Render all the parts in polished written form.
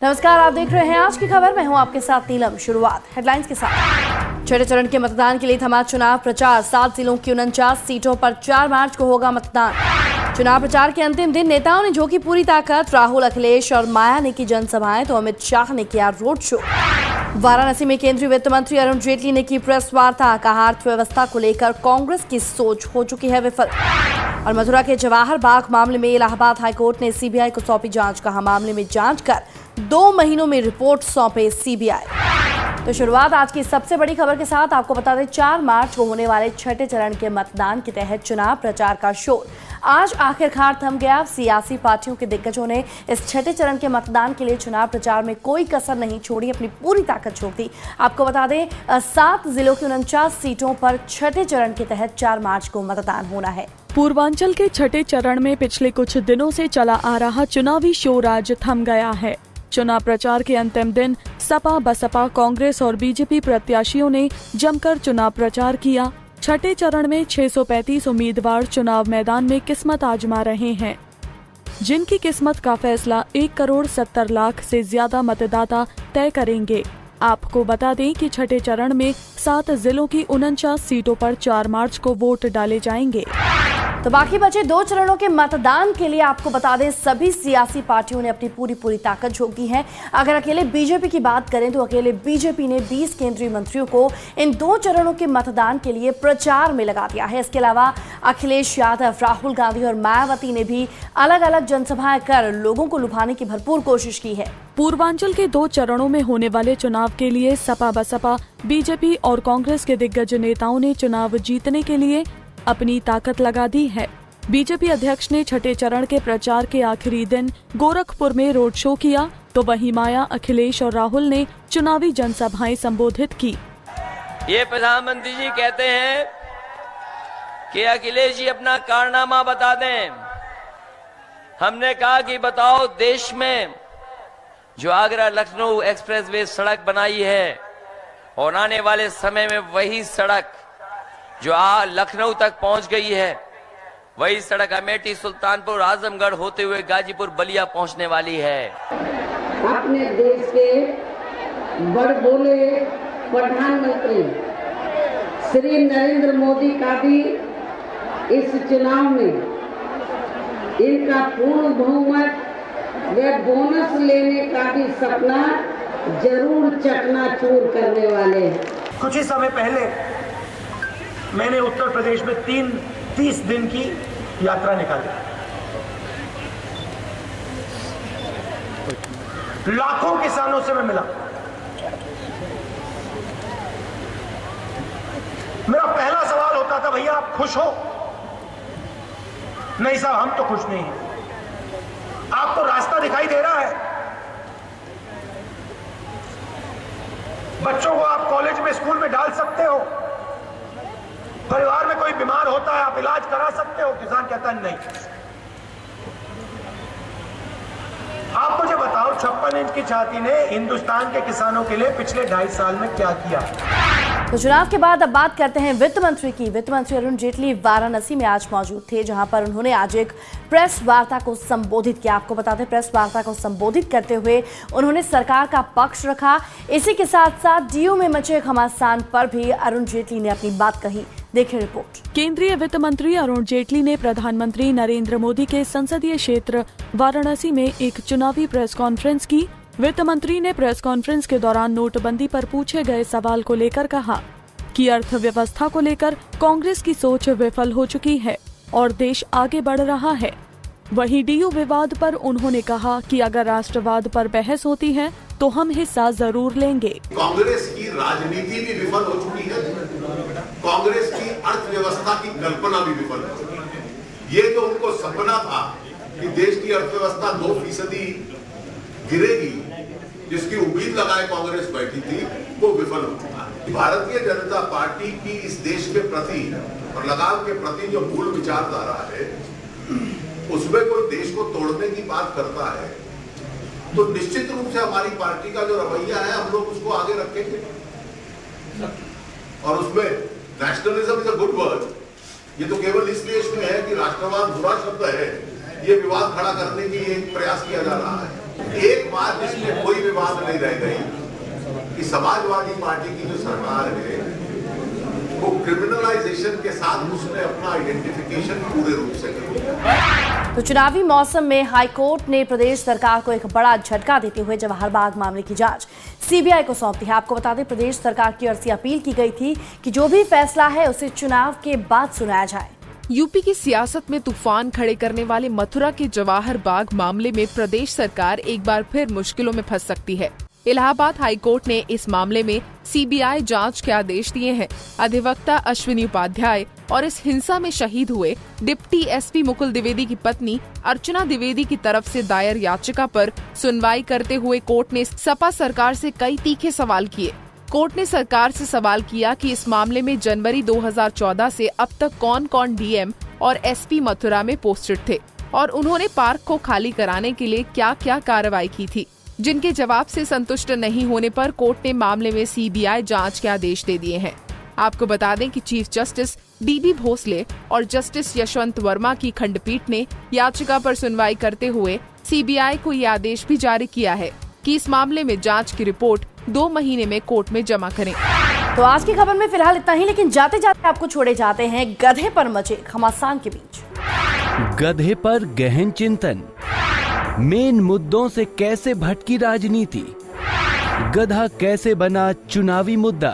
नमस्कार, आप देख रहे हैं आज की खबर। मैं हूं आपके साथ नीलम। शुरुआत हेडलाइंस के साथ। छठे चरण के मतदान के लिए थमा चुनाव प्रचार। 7 जिलों की 49 सीटों पर 4 मार्च को होगा मतदान। चुनाव प्रचार के अंतिम दिन नेताओं ने झोंकी पूरी ताकत। राहुल, अखिलेश और माया ने की जनसभाएं तो अमित शाह ने किया रोड शो। वाराणसी में केंद्रीय वित्त मंत्री अरुण जेटली ने की प्रेस वार्ता। कहा, अर्थव्यवस्था को लेकर कांग्रेस की सोच हो चुकी है विफल। और मथुरा के जवाहर बाग मामले में इलाहाबाद हाईकोर्ट ने सीबीआई को सौंपी जांच। कहा, मामले में जांच कर 2 महीनों में रिपोर्ट सौंपे सीबीआई। तो शुरुआत आज की सबसे बड़ी खबर के साथ। आपको बता दें, 4 मार्च को होने वाले छठे चरण के मतदान के तहत चुनाव प्रचार का शोर आज आखिरकार थम गया। सियासी पार्टियों के दिग्गजों ने इस छठे चरण के मतदान के लिए चुनाव प्रचार में कोई कसर नहीं छोड़ी, अपनी पूरी ताकत झोंक दी। आपको बता दें, 7 जिलों की 49 सीटों पर छठे चरण के तहत 4 मार्च को मतदान होना है। पूर्वांचल के छठे चरण में पिछले कुछ दिनों से चला आ रहा चुनावी शोर आज थम गया है। चुनाव प्रचार के अंतिम दिन सपा, बसपा, कांग्रेस और बीजेपी प्रत्याशियों ने जमकर चुनाव प्रचार किया। छठे चरण में 635 उम्मीदवार चुनाव मैदान में किस्मत आजमा रहे हैं, जिनकी किस्मत का फैसला 1,70,00,000 से ज्यादा मतदाता तय करेंगे। आपको बता दें कि छठे चरण में 7 जिलों की 49 सीटों पर 4 मार्च को वोट डाले जाएंगे। तो बाकी बचे 2 चरणों के मतदान के लिए आपको बता दें, सभी सियासी पार्टियों ने अपनी पूरी ताकत झोंकी है। अगर अकेले बीजेपी की बात करें तो अकेले बीजेपी ने 20 केंद्रीय मंत्रियों को इन 2 चरणों के मतदान के लिए प्रचार में लगा दिया है। इसके अलावा अखिलेश यादव, राहुल गांधी और मायावती ने भी अलग अलग जनसभाएं कर लोगों को लुभाने की भरपूर कोशिश की है। पूर्वांचल के 2 चरणों में होने वाले चुनाव के लिए सपा, बसपा, बीजेपी और कांग्रेस के दिग्गज नेताओं ने चुनाव जीतने के लिए अपनी ताकत लगा दी है। बीजेपी अध्यक्ष ने छठे चरण के प्रचार के आखिरी दिन गोरखपुर में रोड शो किया, तो वहीं माया, अखिलेश और राहुल ने चुनावी जनसभाएं संबोधित की। ये प्रधानमंत्री जी कहते हैं कि अखिलेश जी अपना कारनामा बता दें। हमने कहा कि बताओ, देश में जो आगरा लखनऊ एक्सप्रेसवे सड़क बनाई है और आने वाले समय में वही सड़क जो लखनऊ तक पहुंच गई है, वही सड़क अमेठी, सुल्तानपुर, आजमगढ़ होते हुए गाजीपुर, बलिया पहुंचने वाली है। अपने देश के बड़बोले प्रधानमंत्री श्री नरेंद्र मोदी का भी इस चुनाव में इनका पूर्ण बहुमत व बोनस लेने का भी सपना जरूर चकनाचूर करने वाले हैं। कुछ ही समय पहले मैंने उत्तर प्रदेश में 30 दिन की यात्रा निकाली। लाखों किसानों से मैं मिला। मेरा पहला सवाल होता था, भैया आप खुश हो? नहीं साहब, हम तो खुश नहीं हैं। आपको रास्ता दिखाई दे रहा है? बच्चों को आप कॉलेज में, स्कूल में डाल सकते हो? परिवार में कोई बीमार होता है, आप इलाज करा सकते हो? किसान कहता है नहीं। आप मुझे बताओ, 56 इंच की छाती ने हिंदुस्तान के किसानों के लिए पिछले 2.5 साल में क्या किया? तो चुनाव के बाद अब बात करते हैं वित्त मंत्री की। वित्त मंत्री अरुण जेटली वाराणसी में आज मौजूद थे, जहां पर उन्होंने आज एक प्रेस वार्ता को संबोधित किया। आपको बता दें, प्रेस वार्ता को संबोधित करते हुए उन्होंने सरकार का पक्ष रखा। इसी के साथ साथ डीयू में मचे घमासान पर भी अरुण जेटली ने अपनी बात कही। देखिए रिपोर्ट। केंद्रीय वित्त मंत्री अरुण जेटली ने प्रधानमंत्री नरेंद्र मोदी के संसदीय क्षेत्र वाराणसी में एक चुनावी प्रेस कॉन्फ्रेंस की। वित्त मंत्री ने प्रेस कॉन्फ्रेंस के दौरान नोटबंदी पर पूछे गए सवाल को लेकर कहा कि अर्थव्यवस्था को लेकर कांग्रेस की सोच विफल हो चुकी है और देश आगे बढ़ रहा है। वहीं डीयू विवाद पर उन्होंने कहा कि अगर राष्ट्रवाद पर बहस होती है तो हम हिस्सा जरूर लेंगे। कांग्रेस की राजनीति भी विफल हो चुकी है, कांग्रेस की अर्थव्यवस्था की कल्पना भी विफल हो चुकी है। ये तो उनको सपना था कि देश की अर्थव्यवस्था 2% गिरेगी, जिसकी उम्मीद लगाए कांग्रेस बैठी थी, वो विफल हो चुका है। भारतीय जनता पार्टी की इस देश के प्रति और लगाव के प्रति जो मूल विचारधारा है, उसमें कोई देश को तोड़ने की बात करता है तो निश्चित रूप से हमारी पार्टी का जो रवैया है, हम लोग उसको आगे रखेंगे। और उसमें nationalism is a good word. ये तो केवल इसलिए इसमें है कि राष्ट्रवाद बुरा शब्द है, ये विवाद खड़ा करने की एक प्रयास किया जा रहा है। एक बात इसमें कोई विवाद नहीं रह गई कि समाजवादी पार्टी की जो सरकार है वो क्रिमिनलाइजेशन के साथ उसने अपना आइडेंटिफिकेशन पूरे रूप से किया। तो चुनावी मौसम में हाईकोर्ट ने प्रदेश सरकार को एक बड़ा झटका देते हुए जवाहर बाग मामले की जांच सीबीआई को सौंप दी है। आपको बता दें, प्रदेश सरकार की ओर से अपील की गई थी कि जो भी फैसला है उसे चुनाव के बाद सुनाया जाए। यूपी की सियासत में तूफान खड़े करने वाले मथुरा के जवाहर बाग मामले में प्रदेश सरकार एक बार फिर मुश्किलों में फंस सकती है। इलाहाबाद हाईकोर्ट ने इस मामले में सीबीआई जांच के आदेश दिए हैं। अधिवक्ता अश्विनी उपाध्याय और इस हिंसा में शहीद हुए डिप्टी एसपी मुकुल द्विवेदी की पत्नी अर्चना द्विवेदी की तरफ से दायर याचिका पर सुनवाई करते हुए कोर्ट ने सपा सरकार से कई तीखे सवाल किए। कोर्ट ने सरकार से सवाल किया कि इस मामले में जनवरी 2014 से अब तक कौन कौन डीएम और एसपी मथुरा में पोस्टेड थे और उन्होंने पार्क को खाली कराने के लिए क्या क्या कार्रवाई की थी। जिनके जवाब से संतुष्ट नहीं होने पर कोर्ट ने मामले में सीबीआई जांच के आदेश दे दिए हैं। आपको बता दें कि चीफ जस्टिस डीबी भोसले और जस्टिस यशवंत वर्मा की खंडपीठ ने याचिका पर सुनवाई करते हुए सीबीआई को ये आदेश भी जारी किया है कि इस मामले में जांच की रिपोर्ट 2 महीने में कोर्ट में जमा करें। तो आज की खबर में फिलहाल इतना ही, लेकिन जाते जाते आपको छोड़े जाते हैं गधे पर मचे घमासान के बीच। गधे पर गहन चिंतन, मेन मुद्दों से कैसे भटकी राजनीति, गधा कैसे बना चुनावी मुद्दा।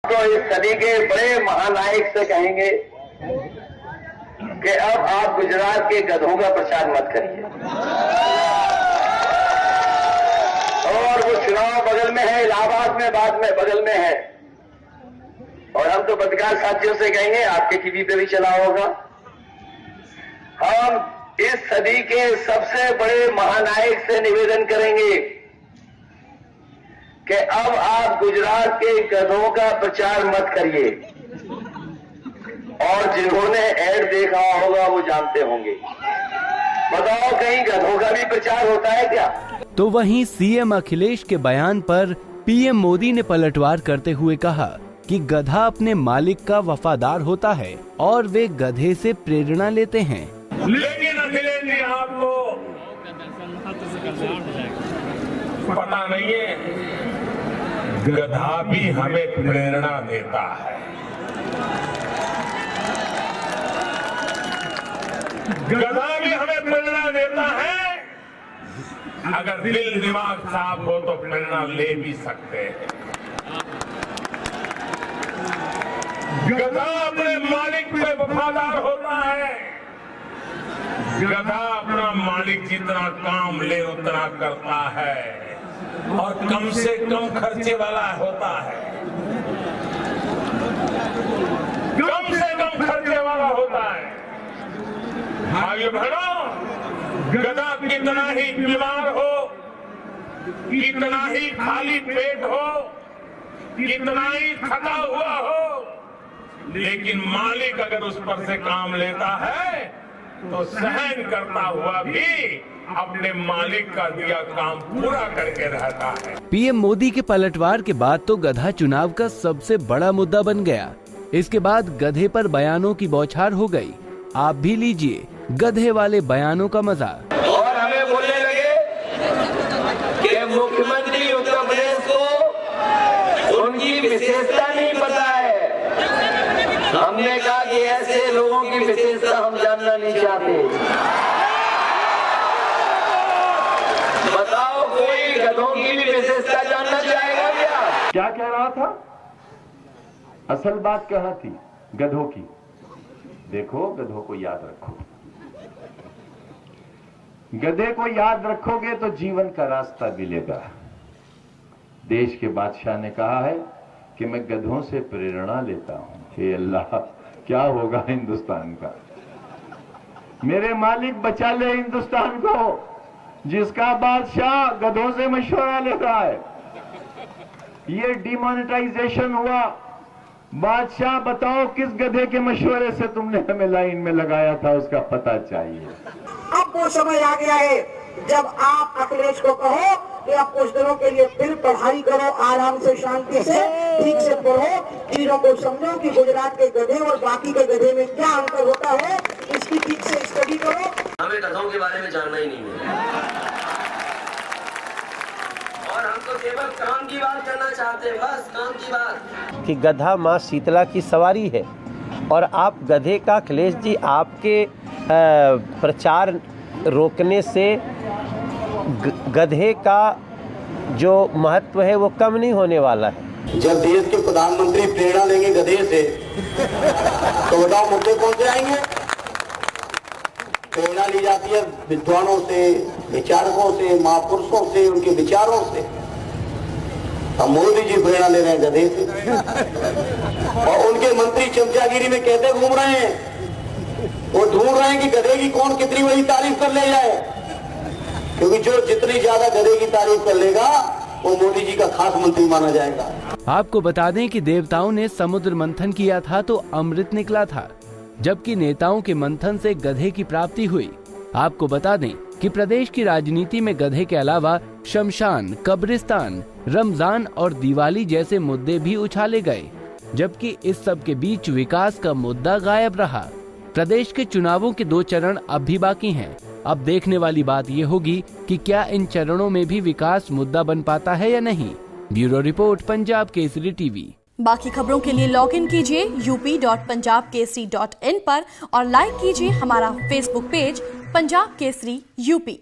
तो इस सदी के बड़े महानायक से कहेंगे कि अब आप गुजरात के गधों का प्रचार मत करिए। और वो चुनाव बगल में है, इलाहाबाद में बाद में बगल में है। और हम तो पत्रकार साथियों से कहेंगे, आपके टीवी पे भी चला होगा, हम इस सदी के सबसे बड़े महानायक से निवेदन करेंगे कि अब आप गुजरात के गधों का प्रचार मत करिए। और जिन्होंने ऐड देखा होगा वो जानते होंगे। बताओ, कहीं गधों का भी प्रचार होता है क्या? तो वहीं सीएम अखिलेश के बयान पर पीएम मोदी ने पलटवार करते हुए कहा कि गधा अपने मालिक का वफादार होता है और वे गधे से प्रेरणा लेते हैं। लेकिन अखिलेश जी, आपको पता नहीं है, गधा भी हमें प्रेरणा देता है। गधा भी हमें प्रेरणा देता है। अगर दिल दिमाग साफ हो तो प्रेरणा ले भी सकते हैं। गधा अपने मालिक पे वफादार होता है। गधा अपना मालिक जितना काम ले उतना करता है और कम से कम खर्चे वाला होता है। कम से कम खर्चे वाला होता है। भाइयों बहनों, गधा कितना ही बीमार हो, कितना ही खाली पेट हो, कितना ही थका हुआ हो, लेकिन मालिक अगर उस पर से काम लेता है तो सहन करता हुआ भी अपने मालिक का दिया काम पूरा करके रहता है। पीएम मोदी के पलटवार के बाद तो गधा चुनाव का सबसे बड़ा मुद्दा बन गया। इसके बाद गधे पर बयानों की बौछार हो गई। आप भी लीजिए गधे वाले बयानों का मजा। और हमें बोलने लगे कि मुख्यमंत्री उत्तर प्रदेश को उनकी विशेषता नहीं पता है। हमने कहा कि ऐसे लोगों की विशेषता हम जानना नहीं चाहते। बताओ, कोई गधों की भी विशेषता जानना चाहेगा क्या? क्या कह रहा था? असल बात कहा थी गधों की। देखो, गधों को याद रखो। गधे को याद रखोगे तो जीवन का रास्ता मिलेगा। देश के बादशाह ने कहा है कि मैं गधों से प्रेरणा लेता हूं। हे अल्लाह, क्या होगा हिंदुस्तान का? मेरे मालिक बचा ले हिंदुस्तान को, जिसका बादशाह गधों से मशवरा लेता है। ये डिमोनेटाइजेशन हुआ। बादशाह, बताओ किस गधे के मशवरे से तुमने हमें लाइन में लगाया था, उसका पता चाहिए। अब वो समय आ गया है जब आप अखिलेश को कहो कि आप कुछ दिनों के लिए फिर पढ़ाई करो, आराम से, शांति से, ठीक से पढ़ो, चीजों को समझो कि गुजरात के गधे और बाकी के गधे में क्या अंतर होता है, इसकी ठीक से स्टडी करो। हमें गधों के बारे में जानना ही नहीं है और हम तो केवल काम की बात करना चाहते हैं, बस काम की बात। कि गधा माँ शीतला की सवारी है और आप गधे का, अखिलेश जी, आपके प्रचार रोकने से गधे का जो महत्व है वो कम नहीं होने वाला है। जब देश के प्रधानमंत्री प्रेरणा लेंगे गधे से तो बताओ मुद्दे कौन से आएंगे? प्रेरणा ली जाती है विद्वानों से, विचारकों से, महापुरुषों से, उनके विचारों से। हम मोदी जी प्रेरणा ले रहे हैं गधे से और उनके मंत्री चमचागिरी में कहते घूम रहे हैं, वो ढूंढ रहे हैं कि गधे की कौन कितनी बड़ी तारीफ कर ले जाए, क्योंकि जो जितनी ज्यादा गधे की तारीफ कर लेगा वो मोदी जी का खास मंत्री माना जाएगा। आपको बता दें कि देवताओं ने समुद्र मंथन किया था तो अमृत निकला था, जबकि नेताओं के मंथन से गधे की प्राप्ति हुई। आपको बता दें कि प्रदेश की राजनीति में गधे के अलावा शमशान, कब्रिस्तान, रमजान और दिवाली जैसे मुद्दे भी उछाले गए, जबकि इस सब के बीच विकास का मुद्दा गायब रहा। प्रदेश के चुनावों के 2 चरण अब भी बाकी हैं। अब देखने वाली बात ये होगी कि क्या इन चरणों में भी विकास मुद्दा बन पाता है या नहीं। Bureau report, Punjab Kesari TV. बाकी खबरों के लिए लॉग इन कीजिए up.punjabkesari.in पर और लाइक कीजिए हमारा Facebook page Punjab Kesari UP.